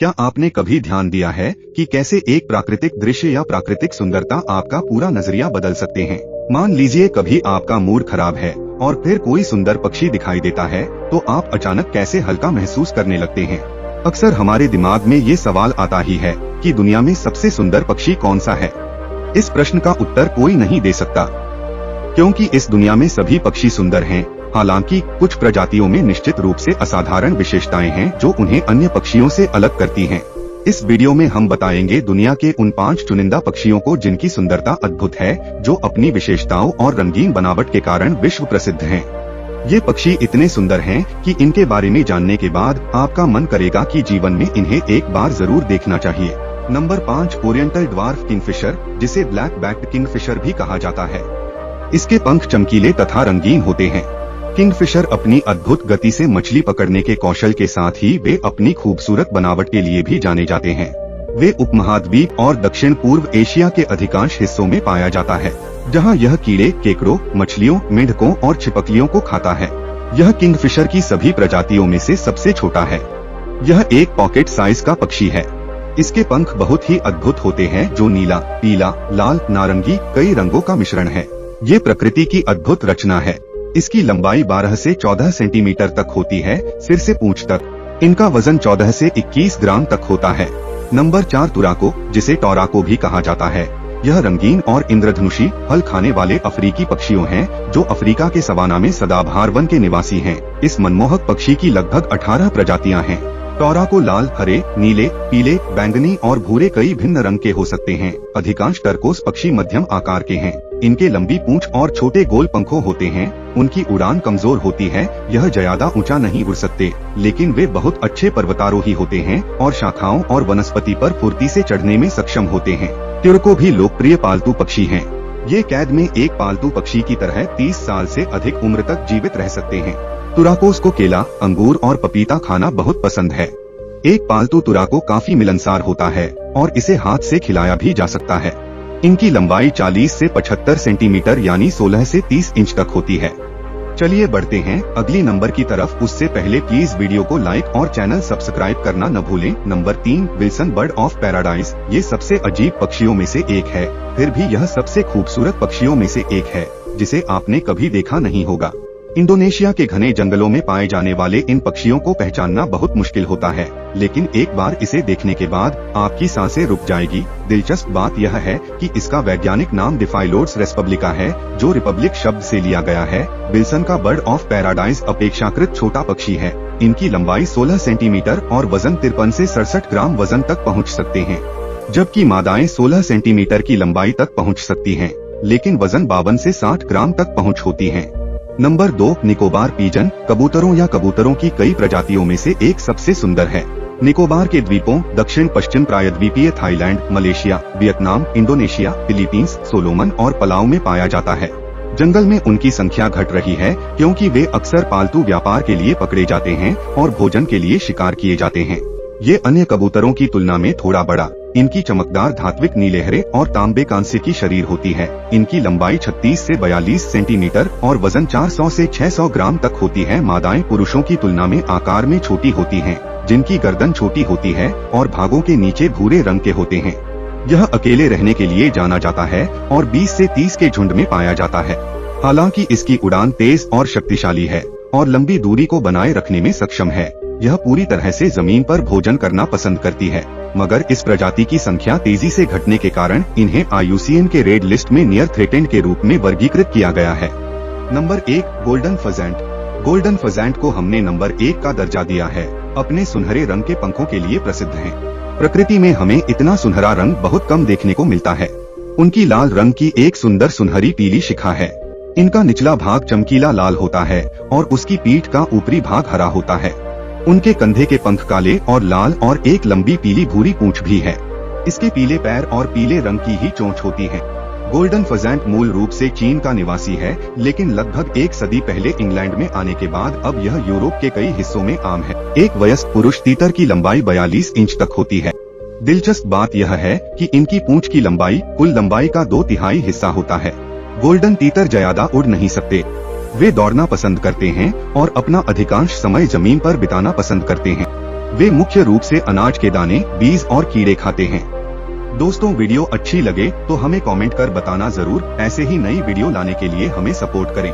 क्या आपने कभी ध्यान दिया है कि कैसे एक प्राकृतिक दृश्य या प्राकृतिक सुंदरता आपका पूरा नजरिया बदल सकते हैं? मान लीजिए कभी आपका मूड खराब है और फिर कोई सुंदर पक्षी दिखाई देता है तो आप अचानक कैसे हल्का महसूस करने लगते हैं। अक्सर हमारे दिमाग में ये सवाल आता ही है कि दुनिया में सबसे सुंदर पक्षी कौन सा है। इस प्रश्न का उत्तर कोई नहीं दे सकता, क्योंकि इस दुनिया में सभी पक्षी सुंदर हैं। हालांकि कुछ प्रजातियों में निश्चित रूप से असाधारण विशेषताएं हैं जो उन्हें अन्य पक्षियों से अलग करती हैं। इस वीडियो में हम बताएंगे दुनिया के उन 5 चुनिंदा पक्षियों को जिनकी सुंदरता अद्भुत है, जो अपनी विशेषताओं और रंगीन बनावट के कारण विश्व प्रसिद्ध हैं। ये पक्षी इतने सुंदर हैं कि इनके बारे में जानने के बाद आपका मन करेगा कि जीवन में इन्हें एक बार जरूर देखना चाहिए। नंबर 5, ओरिएंटल ड्वार्फ किंगफिशर, जिसे ब्लैक बैक्ड किंगफिशर भी कहा जाता है। इसके पंख चमकीले तथा रंगीन होते हैं। किंगफिशर अपनी अद्भुत गति से मछली पकड़ने के कौशल के साथ ही वे अपनी खूबसूरत बनावट के लिए भी जाने जाते हैं। वे उपमहाद्वीप और दक्षिण पूर्व एशिया के अधिकांश हिस्सों में पाया जाता है, जहां यह कीड़े, केकड़ों, मछलियों, मेंढकों और छिपकलियों को खाता है। यह किंगफिशर की सभी प्रजातियों में से सबसे छोटा है। यह एक पॉकेट साइज का पक्षी है। इसके पंख बहुत ही अद्भुत होते हैं, जो नीला, पीला, लाल, नारंगी कई रंगों का मिश्रण है। ये प्रकृति की अद्भुत रचना है। इसकी लंबाई 12 से 14 सेंटीमीटर तक होती है, सिर से पूंछ तक। इनका वजन 14 से 21 ग्राम तक होता है। नंबर 4, तुराको, जिसे टोराको भी कहा जाता है। यह रंगीन और इंद्रधनुषी फल खाने वाले अफ्रीकी पक्षियों हैं, जो अफ्रीका के सवाना में सदाबहार वन के निवासी हैं। इस मनमोहक पक्षी की लगभग 18 प्रजातियां हैं। टोराको लाल, हरे, नीले, पीले, बैंगनी और भूरे कई भिन्न रंग के हो सकते हैं। अधिकांश टर्कोस पक्षी मध्यम आकार के हैं। इनके लंबी पूंछ और छोटे गोल पंखों होते हैं। उनकी उड़ान कमजोर होती है, यह ज्यादा ऊंचा नहीं उड़ सकते, लेकिन वे बहुत अच्छे पर्वतारोही होते हैं और शाखाओं और वनस्पति पर फुर्ती से चढ़ने में सक्षम होते हैं। तुराको भी लोकप्रिय पालतू पक्षी हैं। ये कैद में एक पालतू पक्षी की तरह 30 साल से अधिक उम्र तक जीवित रह सकते हैं। तुराकोस को केला, अंगूर और पपीता खाना बहुत पसंद है। एक पालतू तुराको काफी मिलनसार होता है और इसे हाथ से खिलाया भी जा सकता है। इनकी लंबाई 40 से 75 सेंटीमीटर यानी 16 से 30 इंच तक होती है। चलिए बढ़ते हैं अगली नंबर की तरफ। उससे पहले प्लीज वीडियो को लाइक और चैनल सब्सक्राइब करना न भूलें। Number 3, Wilson bird of paradise. ये सबसे अजीब पक्षियों में से एक है, फिर भी यह सबसे खूबसूरत पक्षियों में से एक है, जिसे आपने कभी देखा नहीं होगा। इंडोनेशिया के घने जंगलों में पाए जाने वाले इन पक्षियों को पहचानना बहुत मुश्किल होता है, लेकिन एक बार इसे देखने के बाद आपकी सांसें रुक जाएगी। दिलचस्प बात यह है कि इसका वैज्ञानिक नाम डिफाइलोड्स रेस्पब्लिका है, जो रिपब्लिक शब्द से लिया गया है। विल्सन का बर्ड ऑफ पैराडाइज अपेक्षाकृत छोटा पक्षी है। इनकी लंबाई 16 सेंटीमीटर और वजन 53 से 67 ग्राम वजन तक पहुँच सकते हैं, जबकि मादाएं 16 सेंटीमीटर की लंबाई तक पहुँच सकती हैं, लेकिन वजन 52 से 60 ग्राम तक पहुँच होती है। नंबर 2, निकोबार पीजन, कबूतरों या कबूतरों की कई प्रजातियों में से एक सबसे सुंदर है। निकोबार के द्वीपों, दक्षिण पश्चिम प्रायद्वीपीय Thailand, Malaysia, Vietnam, Indonesia, Philippines, Solomon और पलाऊ में पाया जाता है। जंगल में उनकी संख्या घट रही है क्योंकि वे अक्सर पालतू व्यापार के लिए पकड़े जाते हैं और भोजन के लिए शिकार किए जाते हैं। ये अन्य कबूतरों की तुलना में थोड़ा बड़ा, इनकी चमकदार धात्विक नीले और तांबे कांस्य की शरीर होती है। इनकी लंबाई 36 से 42 सेंटीमीटर और वजन 400 से 600 ग्राम तक होती है। मादाएं पुरुषों की तुलना में आकार में छोटी होती हैं, जिनकी गर्दन छोटी होती है और भागों के नीचे भूरे रंग के होते हैं। यह अकेले रहने के लिए जाना जाता है और 20 से 30 के झुंड में पाया जाता है। हालांकि इसकी उड़ान तेज और शक्तिशाली है और लंबी दूरी को बनाए रखने में सक्षम है। यह पूरी तरह से जमीन पर भोजन करना पसंद करती है, मगर इस प्रजाति की संख्या तेजी से घटने के कारण इन्हें IUCN के रेड लिस्ट में नियर थ्रेटेंड के रूप में वर्गीकृत किया गया है। Number 1, golden pheasant. Golden pheasant को हमने नंबर 1 का दर्जा दिया है। अपने सुनहरे रंग के पंखों के लिए प्रसिद्ध हैं। प्रकृति में हमें इतना सुनहरा रंग बहुत कम देखने को मिलता है। उनकी लाल रंग की एक सुंदर सुनहरी पीली शिखा है। इनका निचला भाग चमकीला लाल होता है और उसकी पीठ का ऊपरी भाग हरा होता है। उनके कंधे के पंख काले और लाल और एक लंबी पीली भूरी पूंछ भी है। इसके पीले पैर और पीले रंग की ही चोंच होती है। गोल्डन फजेंट मूल रूप से चीन का निवासी है, लेकिन लगभग 1 सदी पहले इंग्लैंड में आने के बाद अब यह यूरोप के कई हिस्सों में आम है। एक वयस्क पुरुष तीतर की लंबाई 42 इंच तक होती है। दिलचस्प बात यह है कि इनकी पूंछ की लंबाई कुल लंबाई का 2/3 हिस्सा होता है। गोल्डन तीतर ज्यादा उड़ नहीं सकते। वे दौड़ना पसंद करते हैं और अपना अधिकांश समय जमीन पर बिताना पसंद करते हैं। वे मुख्य रूप से अनाज के दाने, बीज और कीड़े खाते हैं। दोस्तों, वीडियो अच्छी लगे तो हमें कमेंट कर बताना जरूर। ऐसे ही नई वीडियो लाने के लिए हमें सपोर्ट करें।